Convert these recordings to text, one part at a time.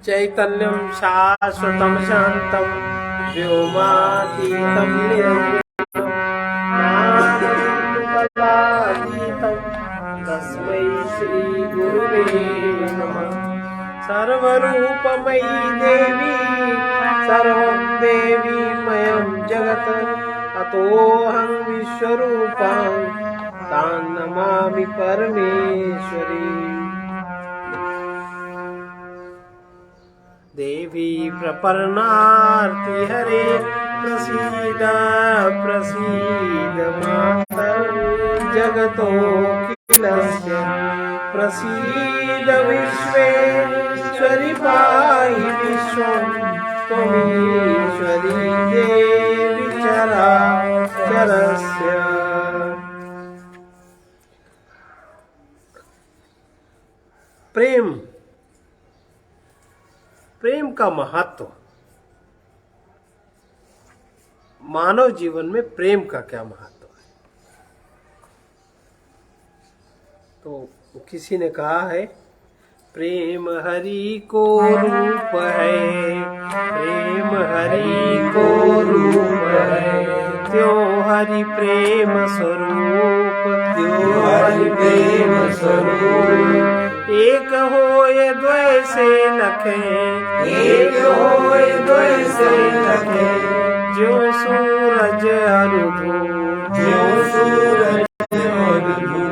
चैतन्यं शाश्वतं शान्तं व्योमातीतं निरञ्जनं ज्ञानानन्दकलातीतं तस्मै श्रीगुरुवे नमः। सर्वरूपमयी देवी सर्वं देवीमयं जगत् अतोऽहं विश्वरूपां तां नमामि परमेश्वरी। देवी प्रपन्नार्ति हरे प्रसीद प्रसीद माता जगतोऽखिलस्य प्रसीद विश्वेश्वरि पाहि विश्वं त्वमीश्वरी देवी चराचरस्य। प्रेम का महत्व, मानव जीवन में प्रेम का क्या महत्व है। तो किसी ने कहा है, प्रेम हरि को रूप है, प्रेम हरि को रूप है, त्यों हरि प्रेम स्वरूप, त्यों हरि प्रेम स्वरूप। एक होय द्वय से लखे, एक होय द्वय से लखे, जो सूरज अरुधु, जो सूरज अरुधु।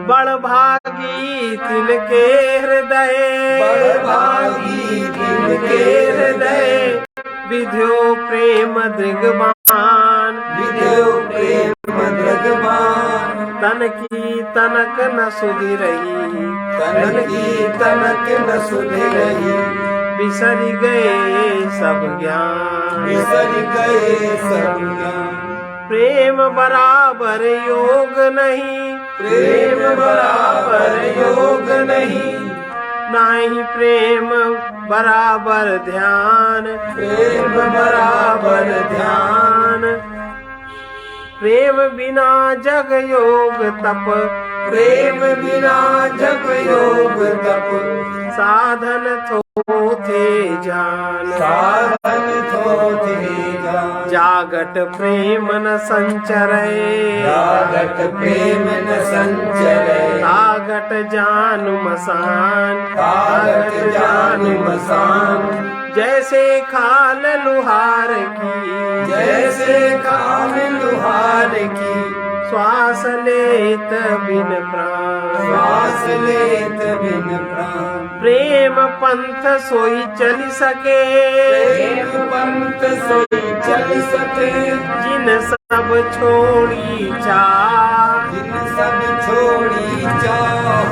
बड़ भागी तिनके हृदय, बड़ भागी तिनके हृदय, विध्यो प्रेम दृग्बान, विध्यो प्रेम दृग्बान। तन की तनक न सुधि रही, तन की तनक न सुधि रही, बिसरि गए सब ज्ञान, बिसरि गए सब ज्ञान। प्रेम बराबर योग नहीं, प्रेम बराबर योग नहीं, नाही प्रेम बराबर ध्यान, प्रेम बराबर ध्यान। प्रेम बिना जग योग तप, प्रेम बिना जग योग तप। साधन थोथे जान, साधन थोथे जान। जागट प्रेम न संचरे, जागट प्रेम न संचरे। तागट जान मसान, तागट जान मसान। जैसे खाल लुहार की, जैसे खाल लुहार की, श्वास लेत बिन प्राण, श्वास लेत बिन प्राण। प्रेम पंथ सोई चल सके, प्रेम पंथ सोई चल सके, जिन सब छोड़ी चाह, जिन सब छोड़ी चाह।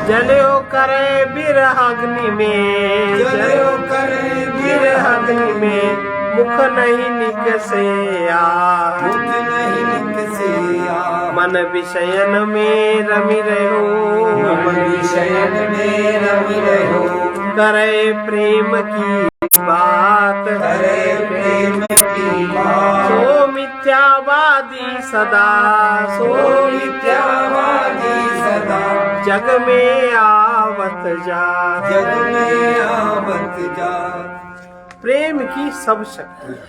जल्यो करे बिरह अग्नि में, जल्यो करे बिरह अग्नि में, मुख नहीं निकसे आ, मुख नहीं निकसे आ। मन विषयन में रमि रहो, मन विषयन में रमि रहो। करे प्रेम की बात, करे प्रेम की बात। सो मिथ्यावादी सदा, सो मिथ्यावादी सदा। जग में आवत जा, जग में आवत जा। प्रेम की सब शक्तियां,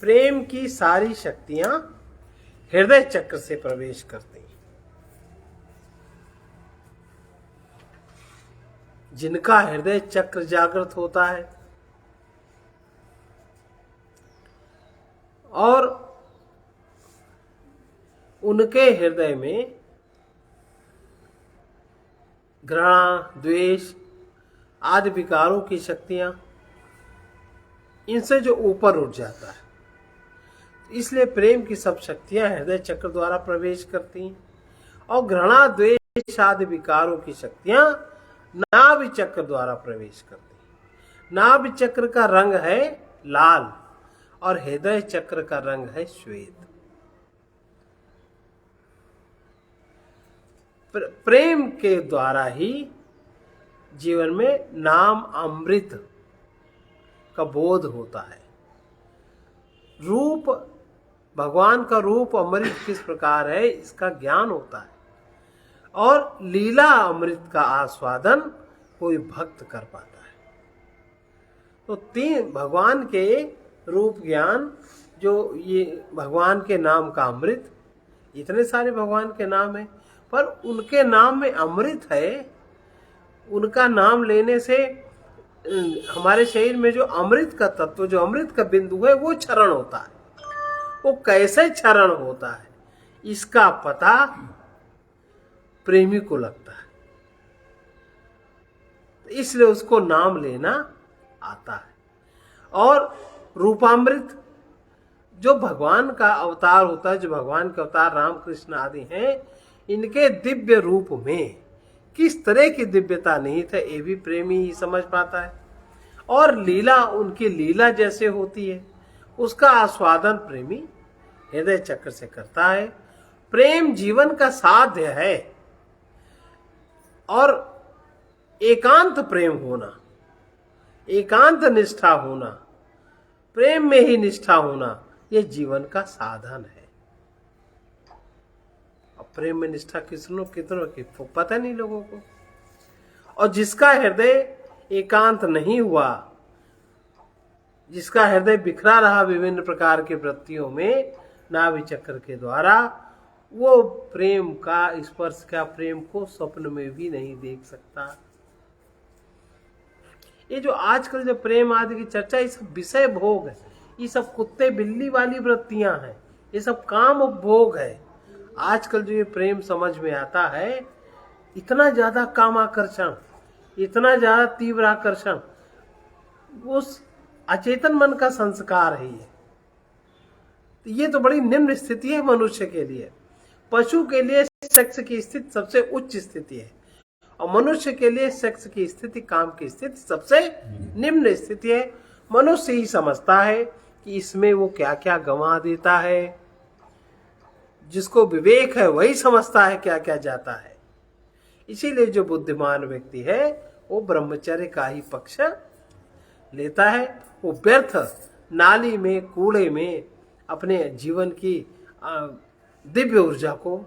प्रेम की सारी शक्तियां हृदय चक्र से प्रवेश करती हैं। जिनका हृदय चक्र जागृत होता है और उनके हृदय में घृणा, द्वेष आदि विकारों की शक्तियां, इनसे जो ऊपर उठ जाता है। इसलिए प्रेम की सब शक्तियां हृदय चक्र द्वारा प्रवेश करती हैं और घृणा, द्वेष आदि विकारों की शक्तियां नाभि चक्र द्वारा प्रवेश करती हैं। नाभि चक्र का रंग है लाल और हृदय चक्र का रंग है श्वेत। प्रेम के द्वारा ही जीवन में नाम अमृत का बोध होता है। रूप, भगवान का रूप अमृत किस प्रकार है इसका ज्ञान होता है और लीला अमृत का आस्वादन कोई भक्त कर पाता है। तो तीन भगवान के रूप ज्ञान, जो ये भगवान के नाम का अमृत, इतने सारे भगवान के नाम हैं, पर उनके नाम में अमृत है। उनका नाम लेने से हमारे शरीर में जो अमृत का तत्व, जो अमृत का बिंदु है, वो क्षरण होता है। वो कैसे क्षरण होता है, इसका पता प्रेमी को लगता है, इसलिए उसको नाम लेना आता है। और रूपामृत, जो भगवान का अवतार होता है, जो भगवान के अवतार राम कृष्ण आदि हैं, इनके दिव्य रूप में किस तरह की दिव्यता नहीं है, ये भी प्रेमी ही समझ पाता है। और लीला, उनकी लीला जैसे होती है, उसका आस्वादन प्रेमी हृदय चक्र से करता है। प्रेम जीवन का साध्य है, और एकांत प्रेम होना, एकांत निष्ठा होना, प्रेम में ही निष्ठा होना, यह जीवन का साधन है। अब प्रेम में निष्ठा कितनों की पता नहीं लोगों को। और जिसका हृदय एकांत नहीं हुआ, जिसका हृदय बिखरा रहा विभिन्न प्रकार के वृत्तियों में नाभि चक्र के द्वारा, वो प्रेम का, स्पर्श का प्रेम को स्वप्न में भी नहीं देख सकता। ये जो आजकल जो प्रेम आदि की चर्चा, ये सब विषय भोग है, ये सब कुत्ते बिल्ली वाली वृत्तियां हैं, ये सब काम उपभोग है। आजकल जो ये प्रेम समझ में आता है, इतना ज्यादा काम आकर्षण, इतना ज्यादा तीव्र आकर्षण, उस अचेतन मन का संस्कार है ये तो बड़ी निम्न स्थिति है मनुष्य के लिए। पशु के लिए सेक्स की स्थिति सबसे उच्च स्थिति है, और मनुष्य के लिए सेक्स की स्थिति, काम की स्थिति सबसे निम्न स्थिति है। मनुष्य ही समझता है कि इसमें वो क्या क्या गंवा देता है। जिसको विवेक है वही समझता है क्या क्या जाता है। इसीलिए जो बुद्धिमान व्यक्ति है वो ब्रह्मचर्य का ही पक्ष लेता है। वो व्यर्थ नाली में, कूड़े में अपने जीवन की दिव्य ऊर्जा को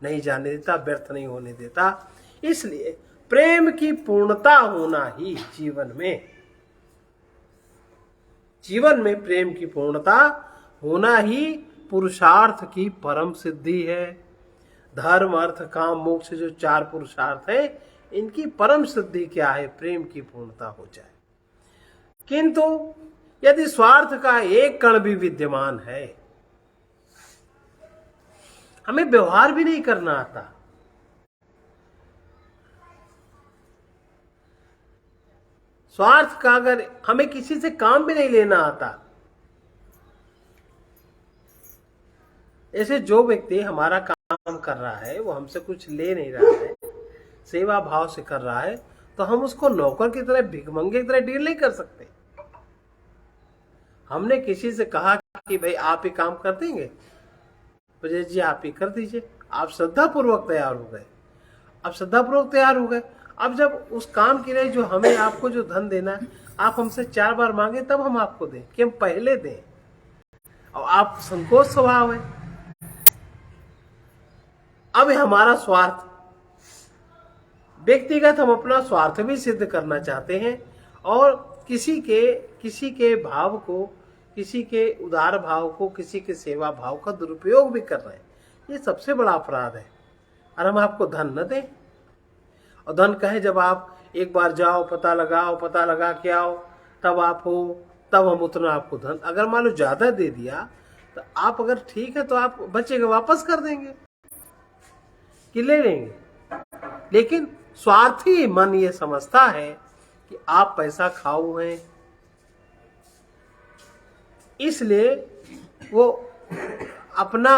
नहीं जाने देता, व्यर्थ नहीं होने देता। इसलिए प्रेम की पूर्णता होना ही जीवन में प्रेम की पूर्णता होना ही पुरुषार्थ की परम सिद्धि है। धर्म, अर्थ, काम, मोक्ष जो चार पुरुषार्थ है, इनकी परम सिद्धि क्या है? प्रेम की पूर्णता हो जाए। किंतु यदि स्वार्थ का एक कण भी विद्यमान है, हमें व्यवहार भी नहीं करना आता, स्वार्थ का अगर हमें किसी से काम भी नहीं लेना आता, ऐसे जो व्यक्ति हमारा काम कर रहा है, वो हमसे कुछ ले नहीं रहा है, सेवा भाव से कर रहा है, तो हम उसको नौकर की तरह, भिखमंगे की तरह डील नहीं कर सकते। हमने किसी से कहा कि भाई आप ही काम कर देंगे, तो जी आप ही कर दीजिए। आप श्रद्धापूर्वक तैयार हो गए, अब जब उस काम के लिए जो हमें आपको जो धन देना है, आप हमसे 4 बार मांगे तब हम आपको दें कि हम पहले दें, और आप संकोच स्वभाव है। अब हमारा स्वार्थ, व्यक्तिगत हम अपना स्वार्थ भी सिद्ध करना चाहते हैं, और किसी के भाव को, किसी के उदार भाव को, किसी के सेवा भाव का दुरुपयोग भी कर रहे हैं। ये सबसे बड़ा अपराध है। और हम आपको धन न दें, और धन कहे जब आप एक बार जाओ, पता लगा के आओ, तब आप हो, तब हम उतना आपको धन, अगर मान लो ज्यादा दे दिया तो आप अगर ठीक है तो आप बचेगा वापस कर देंगे कि ले लेंगे। लेकिन स्वार्थी मन ये समझता है कि आप पैसा खाओ हैं, इसलिए वो अपना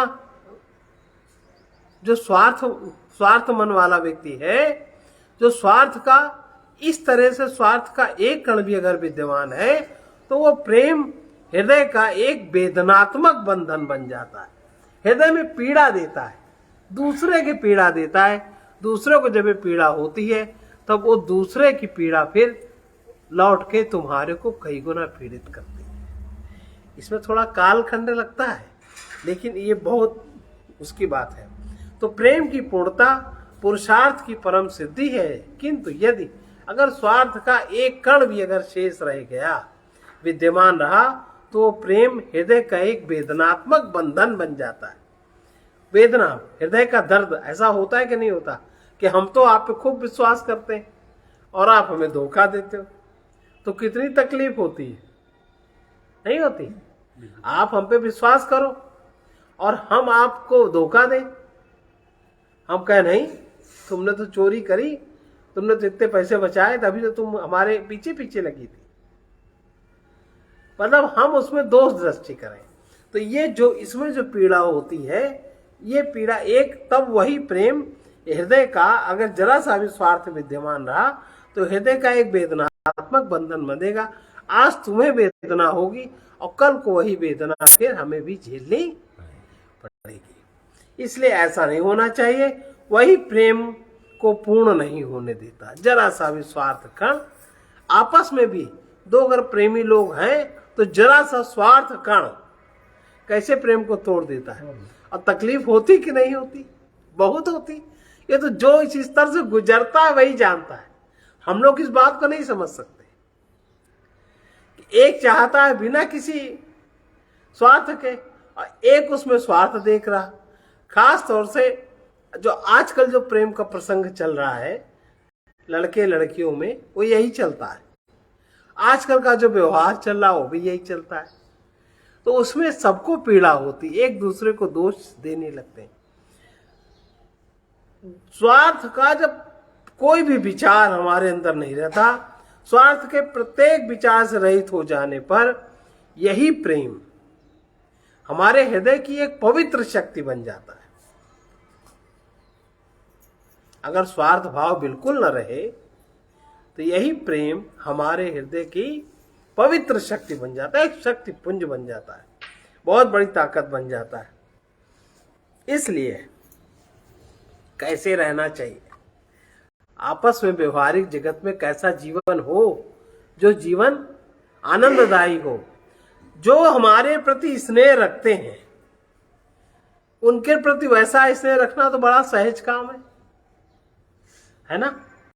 जो स्वार्थ मन वाला व्यक्ति है, जो स्वार्थ का इस तरह से स्वार्थ का एक कण भी अगर विद्यमान है, तो वो प्रेम हृदय का एक वेदनात्मक बंधन बन जाता है। हृदय में पीड़ा देता है, दूसरे की पीड़ा देता है। दूसरे को जब पीड़ा होती है, तब वो दूसरे की पीड़ा फिर लौट के तुम्हारे को कई गुना पीड़ित करती है। इसमें थोड़ा कालखंड लगता है, लेकिन ये बहुत उसकी बात है। तो प्रेम की पूर्णता पुरुषार्थ की परम सिद्धि है। किंतु यदि अगर स्वार्थ का एक कण भी अगर शेष रह गया, विद्यमान रहा, तो प्रेम हृदय का एक वेदनात्मक बंधन बन जाता है। वेदना, हृदय का दर्द ऐसा होता है कि नहीं होता कि हम तो आप पे खूब विश्वास करते हैं और आप हमें धोखा देते हो, तो कितनी तकलीफ होती है, नहीं होती? आप हम पे विश्वास करो और हम आपको धोखा दें। हम कहें नहीं, तुमने तो चोरी करी, तुमने तो इतने पैसे बचाए, तभी तो तुम हमारे पीछे पीछे लगी थी। मतलब हम उसमें दोष दृष्टि करें। तो ये जो इसमें जो पीड़ा होती है, ये पीड़ा एक तब वही प्रेम हृदय का अगर जरा सा भी स्वार्थ विद्यमान रहा तो हृदय का एक वेदनात्मक बंधन बंधेगा। आज तुम्हें वेदना होगी और कल को वही वेदना फिर हमें भी झेलनी पड़ेगी। इसलिए ऐसा नहीं होना चाहिए। वही प्रेम को पूर्ण नहीं होने देता। जरा सा भी स्वार्थ कण, आपस में भी दो अगर प्रेमी लोग हैं तो जरा सा स्वार्थ कण कैसे प्रेम को तोड़ देता है। और तकलीफ होती कि नहीं होती? बहुत होती। ये तो जो इस स्तर से गुजरता है वही जानता है। हम लोग इस बात को नहीं समझ सकते कि एक चाहता है बिना किसी स्वार्थ के और एक उसमें स्वार्थ देख रहा। खास तौर से जो आजकल जो प्रेम का प्रसंग चल रहा है लड़के लड़कियों में, वो यही चलता है। आजकल का जो व्यवहार चल रहा है वो भी यही चलता है। तो उसमें सबको पीड़ा होती, एक दूसरे को दोष देने लगते हैं। स्वार्थ का जब कोई भी विचार हमारे अंदर नहीं रहता, स्वार्थ के प्रत्येक विचार से रहित हो जाने पर यही प्रेम हमारे हृदय की एक पवित्र शक्ति बन जाता है। अगर स्वार्थ भाव बिल्कुल न रहे तो यही प्रेम हमारे हृदय की पवित्र शक्ति बन जाता है, एक शक्ति पुंज बन जाता है, बहुत बड़ी ताकत बन जाता है। इसलिए कैसे रहना चाहिए, आपस में व्यवहारिक जगत में कैसा जीवन हो, जो जीवन आनंददायी हो, जो हमारे प्रति स्नेह रखते हैं उनके प्रति वैसा स्नेह रखना तो बड़ा सहज काम है ना।